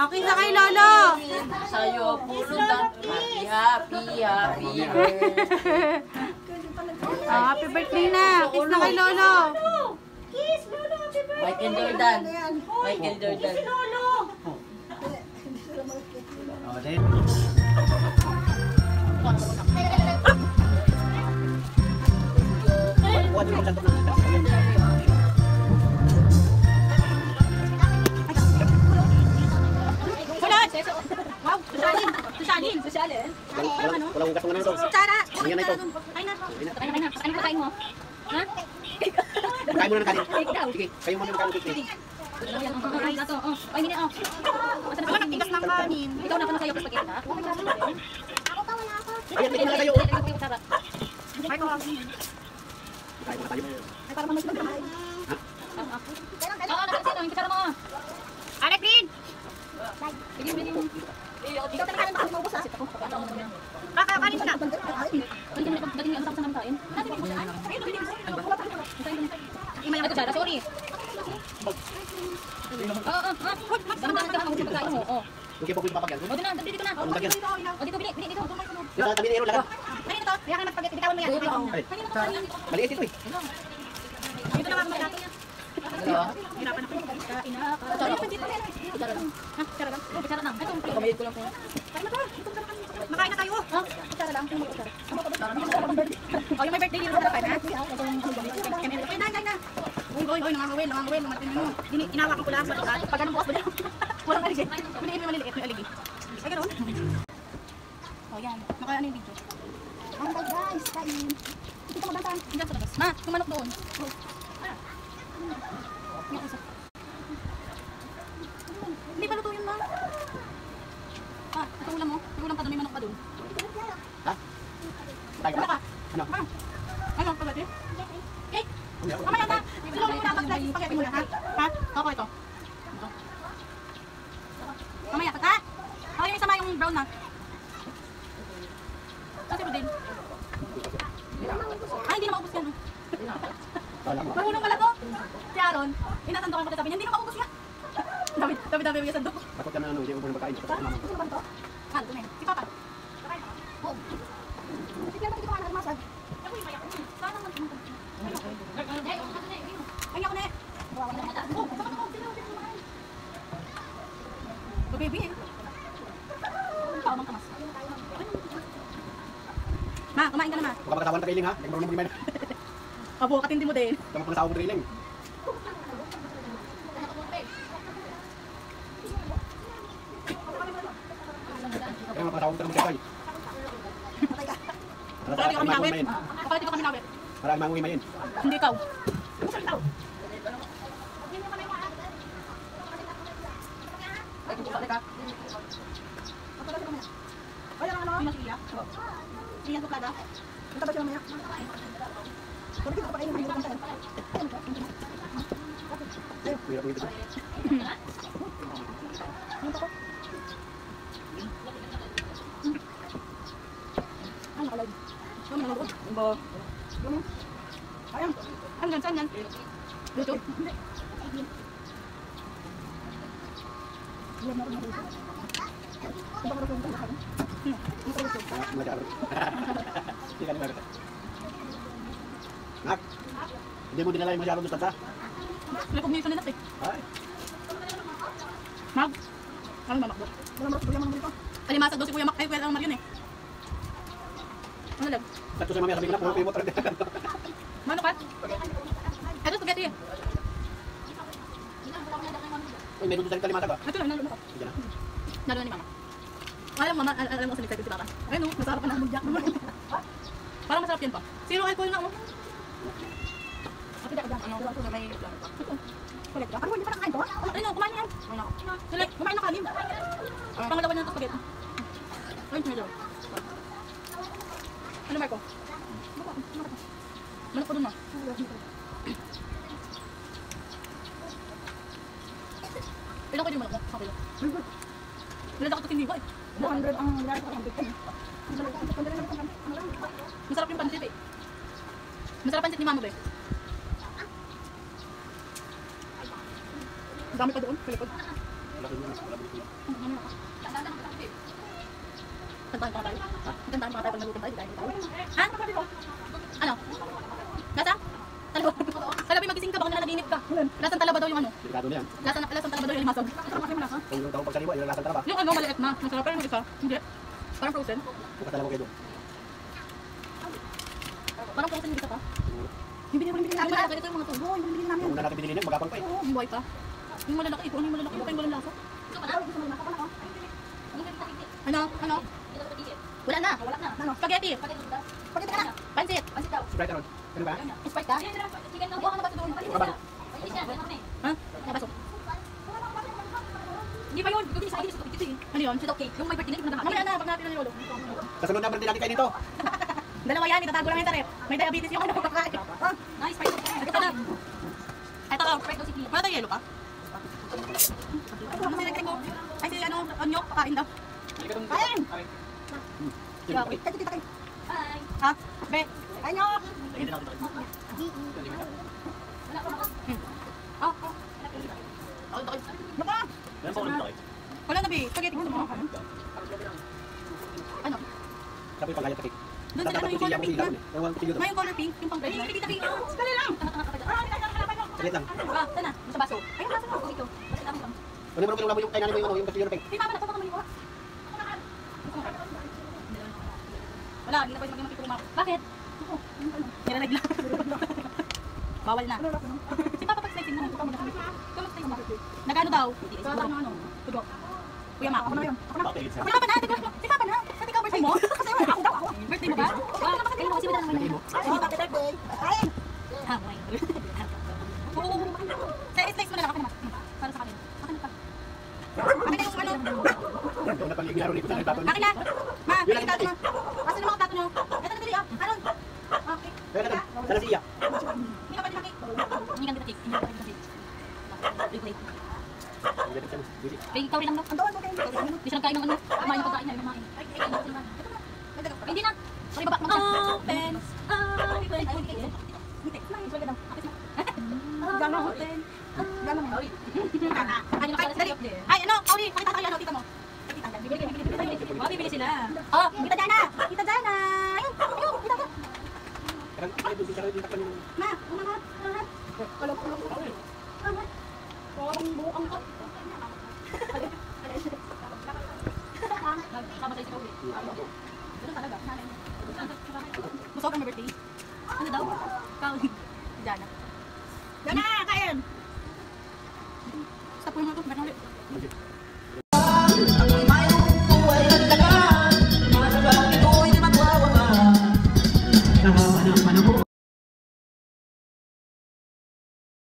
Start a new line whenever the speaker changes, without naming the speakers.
Okay na kay Lolo.
Sa'yo, pulutan. Happy birthday.
Happy birthday na. Kiss na kay Lolo.
Kiss, Lolo, happy birthday.
Michael Jordan. Michael Jordan.
Lolo.
Oh, din. Buat mo sa
Wow, susalin. Susalin. Susalin.
Walang ugas ng ano ito.
Sara.
Tingnan na ito.
Kain na.
Kain na. Ano kakain mo? Ha?
Kain mo na ng kanin.
Ikaw.
Sige, kayo muna ng kanin. Sige.
Ay, ito. Ay, hindi na.
Wala nang tigas ng kanin.
Ikaw na pa sa'yo spaghetti, ha?
Ayan, tingnan na kayo.
Ay, ko.
Kain muna tayo.
Ay, para mamas mag-kain.
Oo, nakasin. Ang kasara mo.
Alec, Green.
Ikaw talaga naman maubos, ha?
Kakain mo na.
Dating yung ano tapos na kain. Natin mo siya. Imay ang kutsara, sorry. Oo. Dahan-dahan ka mag pagkain mo. Oo.
Yung kaya po yung papagyan.
O, dito na. Dito na. O, dito, bili. Dito.
Yung tabi ni Aaron, lakan.
Kanina to. Kaya ka nagpagkita. Bitawan mo yan.
Kanina to.
Maliit ito eh.
Dito na mga natin. Hirapan ako. Kain na.
Kutsara lang.
Ha? Kutsara lang.
Kutsara lang. Ito,
Kamayit ko lang po.
Kain na to. Makain na tayo.
ha? Kutsara lang. Ito mo kutsara.
O, yung may birthday dito sa harapan, ha? Kain na. Uy, nangangawin. Lumatin mo. Inawakan ko lang sa lugar.
Pag anong bukas ba dyan?
Walang aligi. Maliit, may maliliit. May aligi. Ay, ganoon. O, yan. Naka ano yung video.
Ang guys, kain. Ito mo bantaan.
Diyan sa labas. Ma, tumanok doon. Hindi pa luto yun, ma. Ito ulam mo. May ulam pa doon. May manok pa doon.
Ha? Tayo
Ano
ka.
ka?
Ano?
Ma. Ano? Pagkati? Cake? Mamaya na. Ilo mo muna mag-slice spaghetti muna, ha? Ha? Ako ito. Ito. Mamaya, pagka? Ako yung isa ma yung brown na. Kasi mo din. Ay, hindi na maubos yan. Marunong pala to. Si Aaron, inasandokan ko sabi niya, hindi na maubos yan. Dami yung sandok.
Bakit ka na ano, hindi mo pwede makain.
Ano, ito na yun. Si Papa.
Sige, bakit ko ka nagmasag?
Sana man. Ay, ako na eh. Oh, baby eh. Pawamang kamas. Ma, kumain ka na ma.
Huwag ka makatawan ng trailing ha. Hindi mo marunong mag-iman.
Abo, katindi mo din.
Tama pang asawa mo trailing. Kaya mga pangasawa mo trailing mag-iman.
Bakit di ko kami nawit? Bakit di ko kami nawit?
Para manguwi mayin.
Hindi ikaw. Ay, ang ano? Pinasiya? Iyan ko kada. Ito ba siya mamaya? Kung kita pa kayo, hindi ko kantahan.
Kuya po ito.
Ano nakalagay? Ano nakalagay? Ba? Ayun. Ano yan? Saan yan? Dito? Hindi.
Nak, hindi mo dinala yung masyadong distansya.
May combination nila eh.
Ay,
Mag? Ano mamakbo? Wala mamakbo yung mga dito. Alimasag daw si Kuya Mac. Ay, Kuya Marion eh. Ano lang?
sakto sa mamaya sabi ko na, puro kayo motor.
Mano ka? Ito spaghetti eh.
Uy, may doon sa kalimasag ba?
Ito lang, nalo ko.
Sige na.
Nalo na ni Mama. Alam mo, alam mo sa excited si Papa. Ayun no, masarap ka na mag-jack naman. Parang masarap yan pa. Zero alcohol na oh.
Ako dapat ano, ako na may plano pa.
Kulit ka? Ano, hindi pa nakain to? Ay no, kumain yan. Kulit, kumain na kanin. Pangalawa na ito spaghetti. Ay, medyo. Ano Marco? Manok pa dun ma. Ilan ko yung manok mo? Okay lang. Nilalak ito hindi ba eh.
200 ang nilalak ko ang bitin.
Masarap yung pansit eh. Masarap pansit ni Mama ba eh. Ang dami pa doon, sa likod.
Wala ko yun. Wala ko yun.
Kantahan pa tayo. Kantahan pa tayo pag nagutom tayo. Ha? Ano? Lasa? Talabo. Talabi magising ka baka na naginip ka. Lasang talaba daw yung ano.
Delikado na yan.
Lasang talaba daw yung limasog.
Kung yung taong pagsariwa, ilang lasang tara ba?
Yung ano maliit na. Masarap pero yung isa. Hindi. Parang frozen.
Bukas talaga kayo doon.
Parang frozen yung isa pa. Yung binili namin. Ganito yung mga tubo. Yung binili namin.
Kung una natin binili na, magapang pa eh.
Oo, yung buhay pa. Yung malalaki. Kung ano yung malalaki. Baka yung walang lasa. Ano? Ano? Wala na. Ano? Spaghetti. Spaghetti ka na. Pansit.
Sprite aron. Ano ba?
Sprite ka? Buha ka na ba sa doon?
Baba.
Ha? Nabasok. Hindi pa yun. Gagawin sa akin. Ano yun? Shit, okay. Yung may birthday na, hindi ko na mamaya na. Pag natin na ni Lolo.
Sa sunod na birthday natin kayo nito.
Dalawa yan. Itatago lang yung tarif. May diabetes yung ano pagkakain. Nice. Ito na. Ito. Wala tayo yelo ka? Ano may nagkring ko? Ay, si ano, onyo, pakain daw. Kain! Ha? Be? Kain nyo! Wala na, be. Spaghetti gusto mo. Ano?
Sabi yung pagayat sa cake.
Doon sila ano yung color pink na.
Ewan, sige doon.
May yung color pink, yung pang bread. Dali lang!
Saglit lang.
Sana, sa baso. Ayun, baso ko. Ito.
Ano mo kinuha mo yung kainan mo yung ano, yung kastilyo ng cake.
Di tama na, baka maliwa. Wala, hindi na pwede magkikuma. Bakit? Nilalag lang. Bawal na. Si Papa pag-slicing mo, kamusta yung bakit? Nagano daw? Ano? Tugo. Kuya Ma, ako na yun. Ako na. Si Papa na, si Papa na. Sa ikaw birthday mo? Kasi ako daw ako. Birthday mo ba? Kasi mo kasi wala naman. Happy birthday. Kain. Ha, wait. Slice mo na lang ako naman. Para sa akin. Akin pa. Akin na yung ano.
Ito na paligaro rito na nagtato.
Akin na. Ma, pili tato mo. Asan yung mga tato nyo? Ito na dali ah. Aron. Okay.
Kaya natin, sana si Iya.
Hindi ka pwede makik. Hindi ka cake. Hindi ka pwede cake. Replay. Ikaw rin lang no? Andoon mo kayo. Hindi siya nagkain ng ano. Kumain ng pagkain niya. Kumain. Hindi na. Sorry baba. Open. Open. Gano'n hotel. Gano'n. Ano na kayo? Dali. Ay, ano? Kauli, pakita tayo ano, tita mo. Bibili sila. Oh, kita Jana. Kita Jana. Ayun, ayun, kita ka.
Karang ay doon sa dito kanina.
Ma, una ma. Kalok-kalok. Parang buang ka. Sama tayo sa kauli. Ganun talaga. Gusto ko ang birthday. Ano daw? Kauli. Jana. Jana, kain! Stop mo naman ito. Ganun ulit.